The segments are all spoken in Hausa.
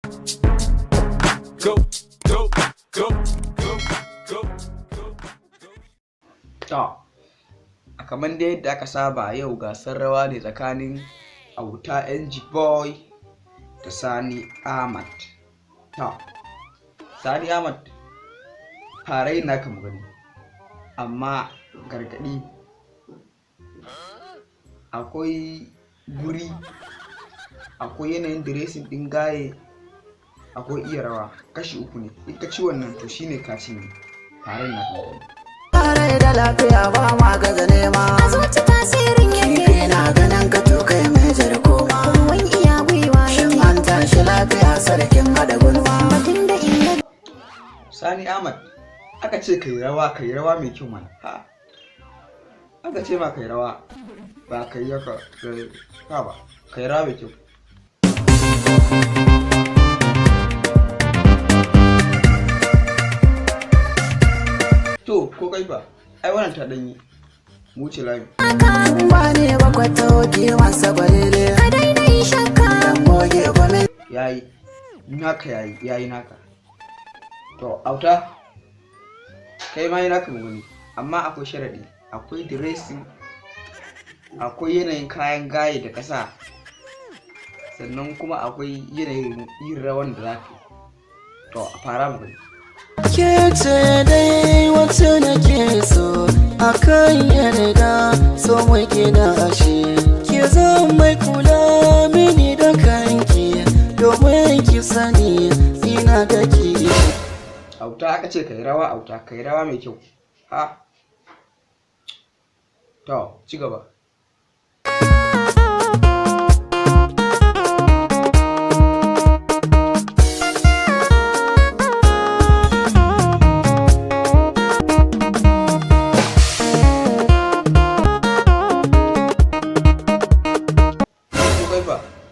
Go, go, go, go, go, go. To, kamar da yadda aka saba yau gasar rawa ne tsakanin Auta NG Boy da Sani Ahmad. To, Sani Ahmad fara yin naka magani, amma gargaɗi akwai guri, akwai yanayin dressing ɗin gaye, akwai iya rawa, kashi uku ne. In ka ci wannan to shine ka cinye. Fara yin naka magani. Kare da lafiya ba ma gaza nema. A zuci tasirin yake. Kifi na ganin ka to kai mai jar koma. Ruwan iya gwiwa yake. Shin an tashi lafiya sarkin hada gulma. Batun da inda. Sani Ahmad, aka ce kai rawa mai kyau mana. Ha. Aka ce ma kai rawa, ba kai yaka ba, kai rawa mai kyau. To, ko kai ba, ai wannan ta danyi. Mu ce labi. Ba ne ba kwata hoki masa gwalele. Ka daina yi shakka. Dan goge gwame. Yayi, naka yayi naka. To, Auta, kai ma yi naka magani, amma akwai sharaɗi, akwai dressing, akwai yanayin kayan gaye da ƙasa, sannan kuma akwai yanayin yin rawan da za ka yi. To, a fara magani. Ke ce dai wacce nake so, akan yarda so mai gina ashe. Ke zan mai kula mini da kanki, domin ki sani ina da ki. Auta aka ce kai rawa, Auta kai rawa mai kyau. Ha. To, ci gaba.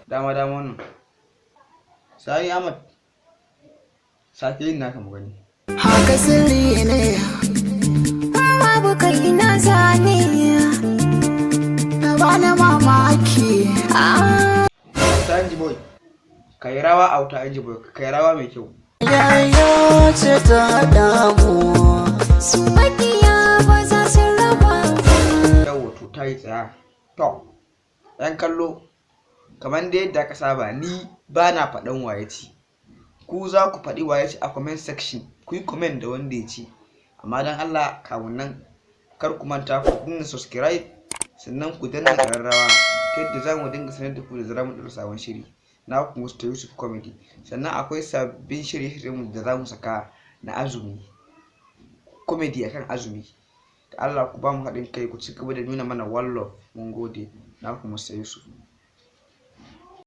Dama wannan Sani Ahmad, sake yin naka magani. Haka sirri ne babu kai na zane ba na mamaki. Auta NG Boy, kai rawa. Auta NG Boy, kai rawa mai kyau. Yaya ce ta damu su makiya ba za su raba. Yawwa to ta yi tsaya. To, yan kallo, kamar da yadda aka saba, ni ba na faɗan waye ci. Ku za ku faɗi waye ci a comment section. Ku yi comment da wanda ya ci. Amma don Allah, kawun nan kar ku manta ku dinga subscribe, sannan ku danna ƙararrawa ta yadda za mu dinga sanar da ku da zarar mu ɗora sabon shiri. Na ku Mr. Yusuf Comedy. Sannan akwai sabbin shirye-shiryen da za mu saka na azumi, comedy akan azumi. Da Allah ku ba mu haɗin kai, ku ci gaba da nuna mana one love. Mun gode. Na ku Mr. Yusuf.